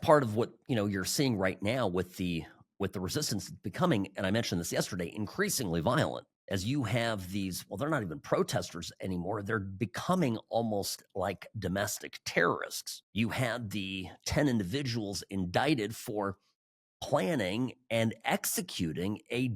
part of what, you're seeing right now with the resistance becoming, and I mentioned this yesterday, increasingly violent. As you have these, well, they're not even protesters anymore. They're becoming almost like domestic terrorists. You had the 10 individuals indicted for planning and executing a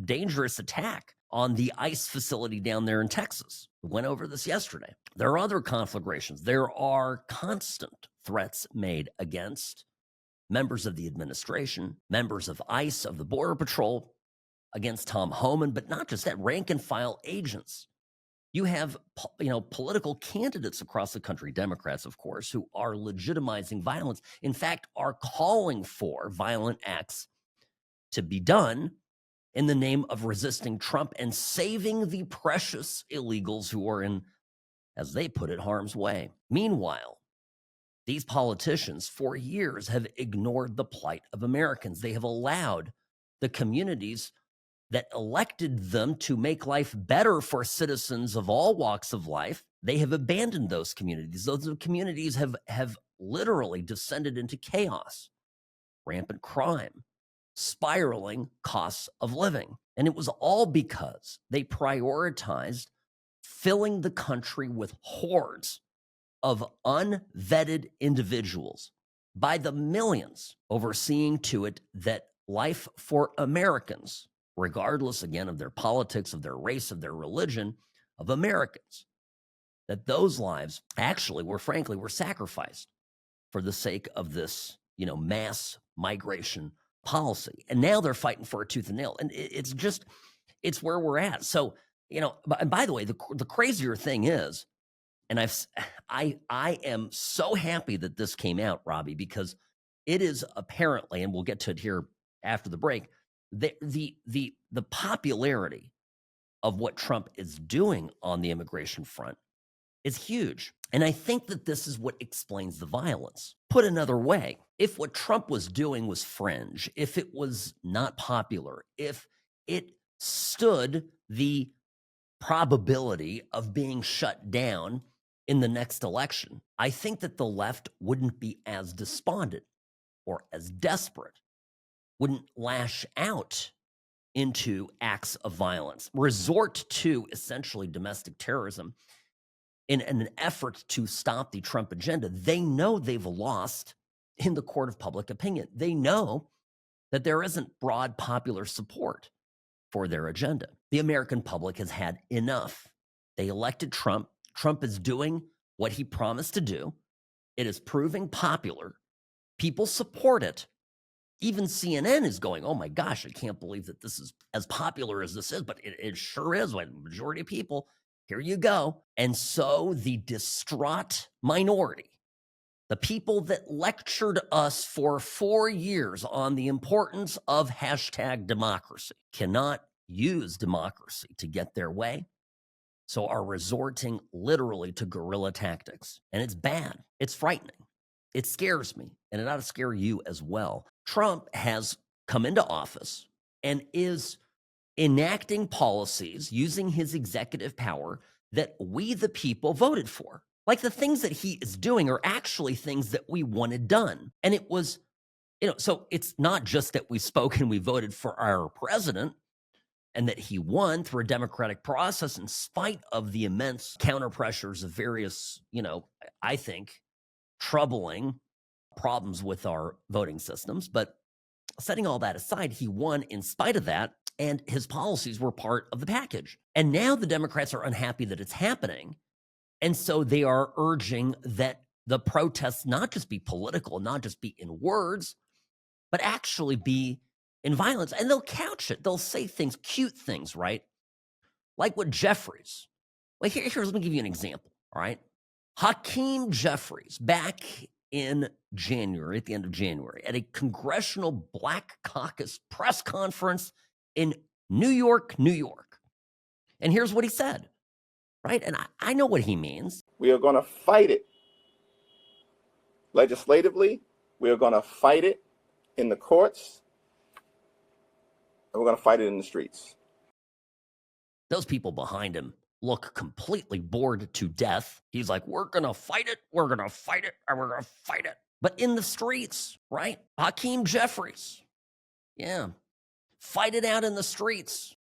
dangerous attack on the ICE facility down there in Texas. We went over this yesterday. There are other conflagrations. There are constant threats made against members of the administration, members of ICE, of the Border Patrol, against Tom Homan, but not just that, rank and file agents. You have, political candidates across the country, Democrats, of course, who are legitimizing violence. In fact, are calling for violent acts to be done in the name of resisting Trump and saving the precious illegals who are in, as they put it, harm's way. Meanwhile, these politicians for years have ignored the plight of Americans. They have allowed the communities that elected them to make life better for citizens of all walks of life. They have abandoned those communities. Those communities have literally descended into chaos, rampant crime, spiraling costs of living. And it was all because they prioritized filling the country with hordes of unvetted individuals by the millions, overseeing to it that life for Americans, regardless, again, of their politics, of their race, of their religion, of Americans, that those lives actually were sacrificed for the sake of this, mass migration policy. And now they're fighting for a tooth and nail. And it's where we're at. So, and by the way, the crazier thing is, and I am so happy that this came out, Robbie, because it is apparently, and we'll get to it here after the break, the popularity of what Trump is doing on the immigration front is huge. And I think that this is what explains the violence. Put another way, if what Trump was doing was fringe, if it was not popular, if it stood the probability of being shut down in the next election, I think that the left wouldn't be as despondent or as desperate, wouldn't lash out into acts of violence, resort to essentially domestic terrorism in an effort to stop the Trump agenda. They know they've lost in the court of public opinion. They know that there isn't broad popular support for their agenda. The American public has had enough. They elected Trump. Trump is doing what he promised to do. It is proving popular. People support it. Even CNN is going, oh my gosh, I can't believe that this is as popular as this is, but it sure is. Like, the majority of people, here you go. And so the distraught minority, the people that lectured us for 4 years on the importance of #democracy, cannot use democracy to get their way, so are resorting literally to guerrilla tactics. And it's bad. It's frightening. It scares me, and it ought to scare you as well. Trump has come into office and is enacting policies using his executive power that we, the people, voted for. Like, the things that he is doing are actually things that we wanted done. And it was, so it's not just that we spoke and we voted for our president and that he won through a democratic process in spite of the immense counter pressures of various, I think, troubling problems with our voting systems. But setting all that aside, he won in spite of that, and his policies were part of the package. And now the Democrats are unhappy that it's happening. And so they are urging that the protests not just be political, not just be in words, but actually be in violence. And they'll couch it. They'll say things, cute things, right? Like what Jeffries. Well, here's, let me give you an example, all right? Hakeem Jeffries, back in January, at the end of January, at a Congressional Black Caucus press conference in New York, New York. And here's what he said, right? And I know what he means. We are going to fight it legislatively. We are going to fight it in the courts. And we're going to fight it in the streets. Those people behind him look completely bored to death. He's like, we're going to fight it. We're going to fight it. And we're going to fight it. but in the streets, right? Hakeem Jeffries. Yeah. Fight it out in the streets.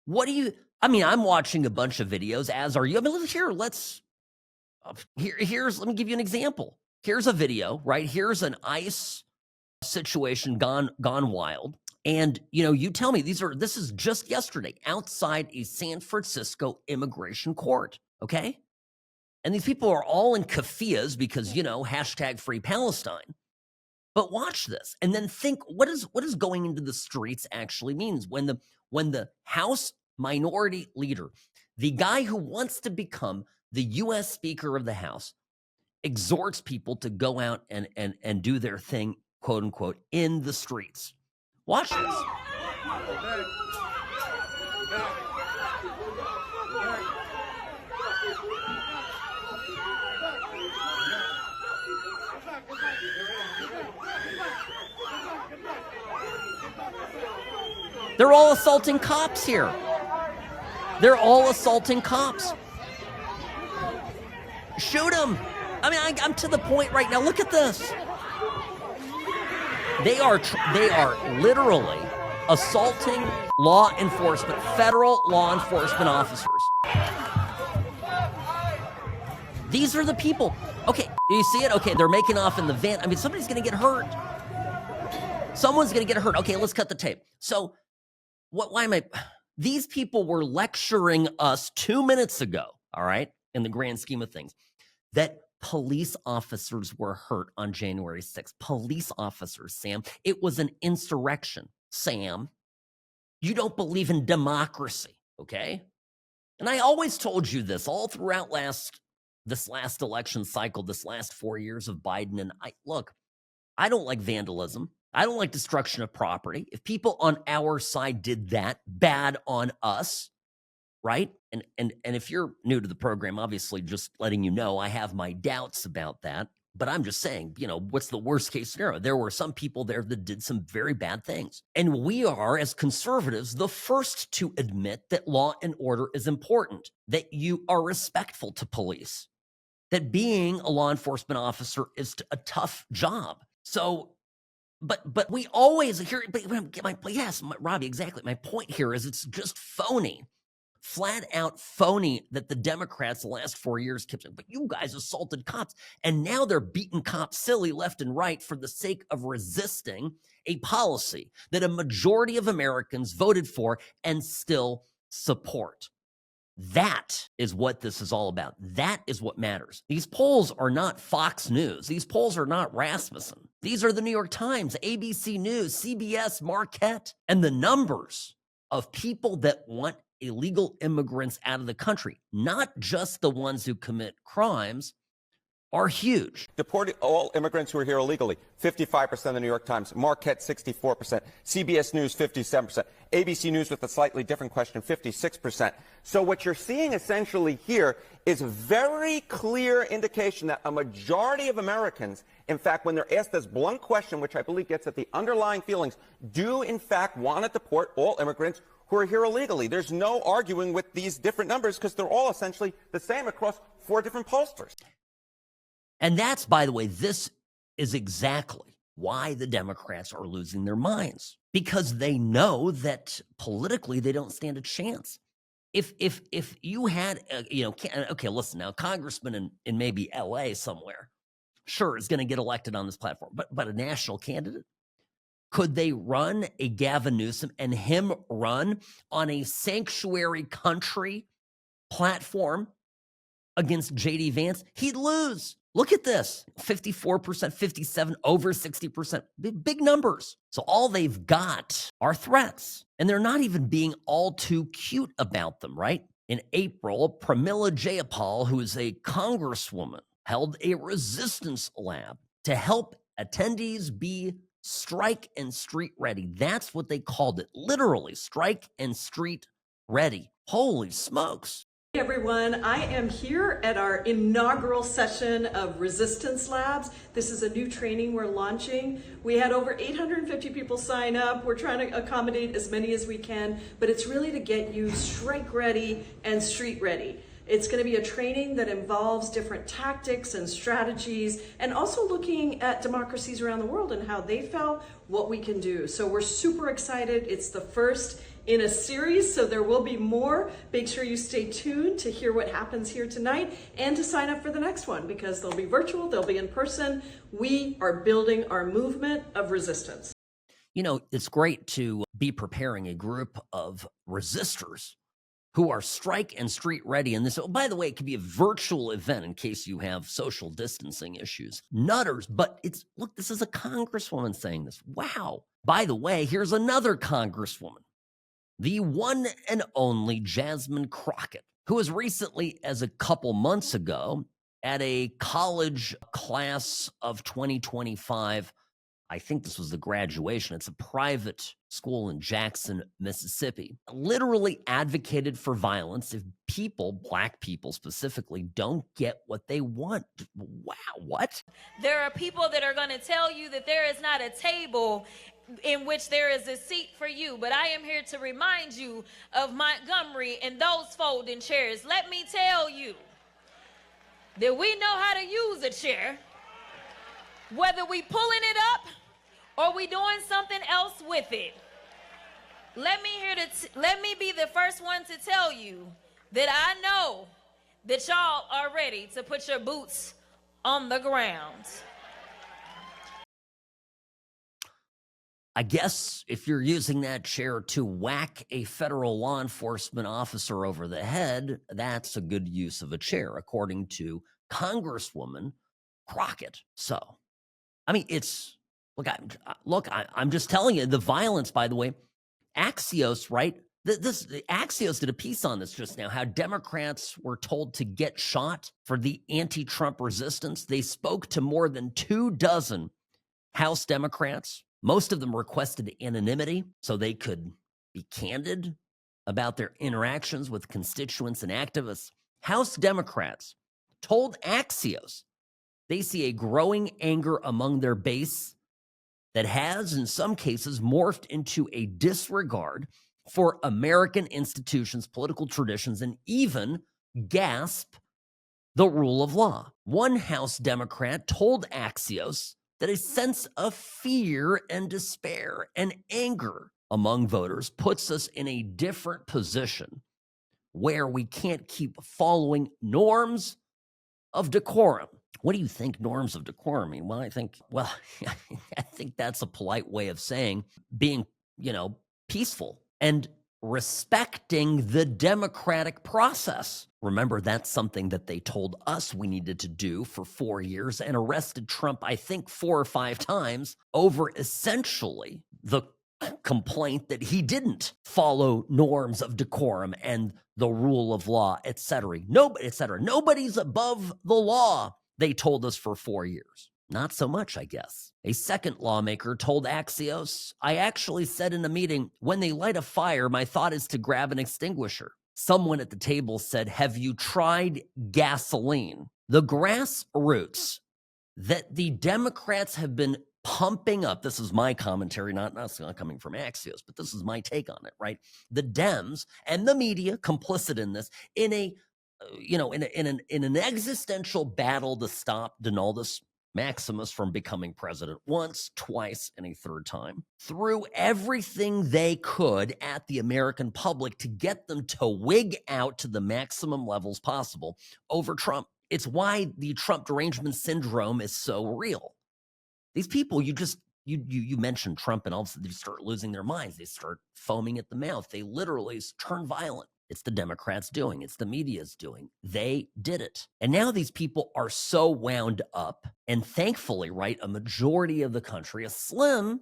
What do you, I mean, I'm watching a bunch of videos, as are you. I mean, let me give you an example. Here's a video, right? Here's an ICE situation gone wild. And, you tell me this is just yesterday outside a San Francisco immigration court, okay? And these people are all in keffiyehs because, hashtag free Palestine. But watch this and then think, what is going into the streets actually means when the House Minority Leader, the guy who wants to become the U.S. Speaker of the House, exhorts people to go out and do their thing, quote unquote, in the streets. Watch this. They're all assaulting cops here. They're all assaulting cops. Shoot them. I mean, I'm to the point right now. Look at this. They are literally assaulting law enforcement, federal law enforcement officers. These are the people. Okay, do you see it? Okay, they're making off in the van. I mean, somebody's going to get hurt. Someone's going to get hurt. Okay, let's cut the tape. So, these people were lecturing us 2 minutes ago, all right, in the grand scheme of things, that police officers were hurt on January 6th. Police officers, Sam. It was an insurrection, Sam. You don't believe in democracy, okay? And I always told you this all throughout this last election cycle, this last 4 years of Biden. And I don't like vandalism. I don't like destruction of property. If people on our side did that, bad on us, right? And if you're new to the program, obviously just letting you know, I have my doubts about that. But I'm just saying, what's the worst case scenario? There were some people there that did some very bad things. And we are, as conservatives, the first to admit that law and order is important, that you are respectful to police, that being a law enforcement officer is a tough job. So, but we always hear, Robbie, exactly. My point here is it's just phony. Flat out phony that the Democrats the last 4 years kept saying, but you guys assaulted cops. And now they're beating cops silly left and right for the sake of resisting a policy that a majority of Americans voted for and still support. That is what this is all about. That is what matters. These polls are not Fox News. These polls are not Rasmussen. These are the New York Times, ABC News, CBS, Marquette, and the numbers of people that want illegal immigrants out of the country, not just the ones who commit crimes, are huge. Deport all immigrants who are here illegally, 55% of the New York Times, Marquette 64%, CBS News 57%, ABC News with a slightly different question, 56%. So what you're seeing essentially here is a very clear indication that a majority of Americans, in fact, when they're asked this blunt question, which I believe gets at the underlying feelings, do in fact want to deport all immigrants who are here illegally. There's no arguing with these different numbers because they're all essentially the same across 4 different pollsters. And that's, by the way, this is exactly why the Democrats are losing their minds, because they know that politically they don't stand a chance. If you had, okay, listen now, congressman in maybe LA somewhere, sure, is going to get elected on this platform, but a national candidate? Could they run a Gavin Newsom and him run on a sanctuary country platform against J.D. Vance? He'd lose. Look at this, 54%, 57, over 60%, big numbers. So all they've got are threats, and they're not even being all too cute about them, right? In April, Pramila Jayapal, who is a congresswoman, held a resistance lab to help attendees be strike and street ready. That's what they called it, literally, strike and street ready. Holy smokes. Hey everyone, I am here at our inaugural session of Resistance Labs. This is a new training we're launching. We had over 850 people sign up. We're trying to accommodate as many as we can, but it's really to get you strike ready and street ready. It's going to be a training that involves different tactics and strategies, and also looking at democracies around the world and how they felt, what we can do. So we're super excited. It's the first in a series, so there will be more. Make sure you stay tuned to hear what happens here tonight and to sign up for the next one, because they'll be virtual, they'll be in person. We are building our movement of resistance. You know, it's great to be preparing a group of resistors who are strike and street ready. And this, oh, by the way, it could be a virtual event in case you have social distancing issues. Nutters, but it's, look, this is a congresswoman saying this. Wow. By the way, here's another congresswoman, the one and only Jasmine Crockett, who was recently, as a couple months ago, at a college class of 2025. I think this was the graduation. It's a private school in Jackson, Mississippi. Literally advocated for violence if people, Black people specifically, don't get what they want. Wow, what? There are people that are going to tell you that there is not a table in which there is a seat for you. But I am here to remind you of Montgomery and those folding chairs. Let me tell you that we know how to use a chair, whether we pulling it up or we doing something else with it. Let me be the first one to tell you that I know that y'all are ready to put your boots on the ground. I guess if you're using that chair to whack a federal law enforcement officer over the head, that's a good use of a chair, according to Congresswoman Crockett. So, I mean, it's, I'm just telling you, the violence, by the way, Axios, right? Axios did a piece on this just now, how Democrats were told to get shot for the anti-Trump resistance. They spoke to more than 24 House Democrats. Most of them requested anonymity so they could be candid about their interactions with constituents and activists. House Democrats told Axios they see a growing anger among their base that has, in some cases, morphed into a disregard for American institutions, political traditions, and even, gasp, the rule of law. One House Democrat told Axios that a sense of fear and despair and anger among voters puts us in a different position where we can't keep following norms of decorum. What do you think norms of decorum mean? Well, I think that's a polite way of saying being, peaceful and respecting the democratic process. Remember, that's something that they told us we needed to do for 4 years and arrested Trump, I think, 4 or 5 times over essentially the complaint that he didn't follow norms of decorum and the rule of law, et cetera. Nobody's above the law, they told us for 4 years. Not so much, I guess. A second lawmaker told Axios, I actually said in a meeting, when they light a fire, my thought is to grab an extinguisher. Someone at the table said, have you tried gasoline? The grassroots that the Democrats have been pumping up, this is my commentary, not coming from Axios, but this is my take on it, right? The Dems and the media complicit in this in an existential battle to stop Donaldus Maximus from becoming president once, twice, and a third time, threw everything they could at the American public to get them to wig out to the maximum levels possible over Trump. It's why the Trump derangement syndrome is so real. These people, you mention Trump and all of a sudden they start losing their minds. They start foaming at the mouth. They literally turn violent. It's the Democrats doing. It's the media's doing. They did it. And now these people are so wound up. And thankfully, right, a majority of the country, a slim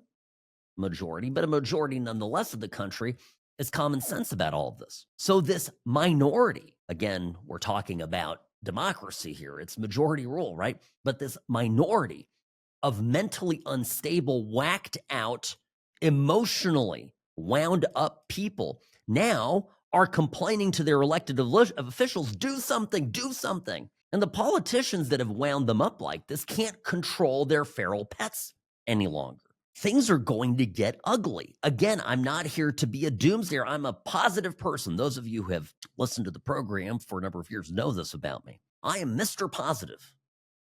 majority, but a majority nonetheless of the country is common sense about all of this. So this minority, again, we're talking about democracy here. It's majority rule, right? But this minority of mentally unstable, whacked out, emotionally wound up people now are complaining to their elected officials, do something. And the politicians that have wound them up like this can't control their feral pets any longer. things are going to get ugly. Again, I'm not here to be a doomsdayer. I'm a positive person. Those of you who have listened to the program for a number of years know this about me. I am Mr. Positive.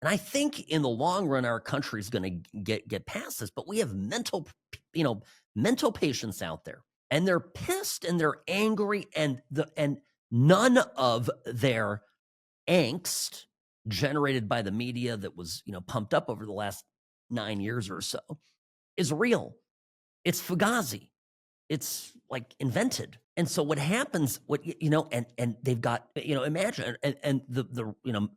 And I think in the long run, our country is going to get past this, but we have mental patients out there, and they're pissed and they're angry, and none of their angst generated by the media that was, pumped up over the last 9 years or so is real. It's fugazi. It's like invented. And so what happens, and they've got, imagine, and the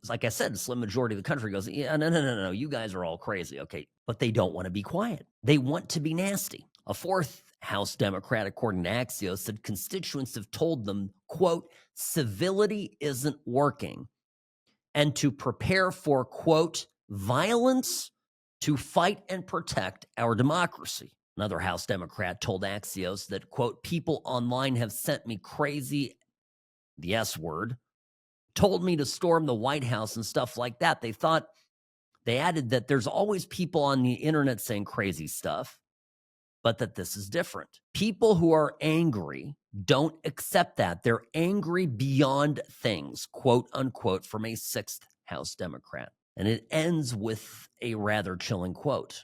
like I said, the slim majority of the country goes, yeah, no, you guys are all crazy. Okay. But they don't want to be quiet. They want to be nasty. A fourth House Democrat, according to Axios, said constituents have told them, quote, civility isn't working, and to prepare for, quote, violence to fight and protect our democracy. Another House Democrat told Axios that, quote, people online have sent me crazy, the S word, told me to storm the White House and stuff like that. They added that there's always people on the internet saying crazy stuff, but that this is different. People who are angry don't accept that. They're angry beyond things, quote unquote, from a sixth House Democrat. And it ends with a rather chilling quote.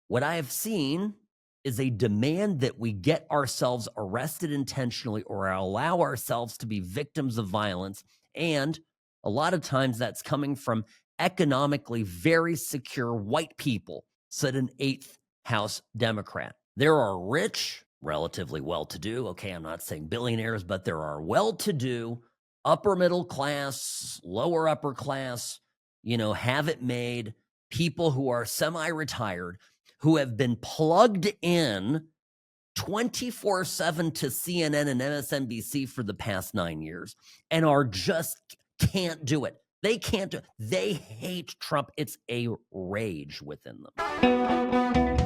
What I have seen is a demand that we get ourselves arrested intentionally or allow ourselves to be victims of violence. And a lot of times that's coming from economically very secure white people, said an eighth House Democrat. There are rich, relatively well-to-do, okay, I'm not saying billionaires, but there are well-to-do, upper middle class, lower upper class, have it made, people who are semi-retired, who have been plugged in 24/7 to CNN and MSNBC for the past 9 years and are just can't do it. They can't do it. They hate Trump. It's a rage within them.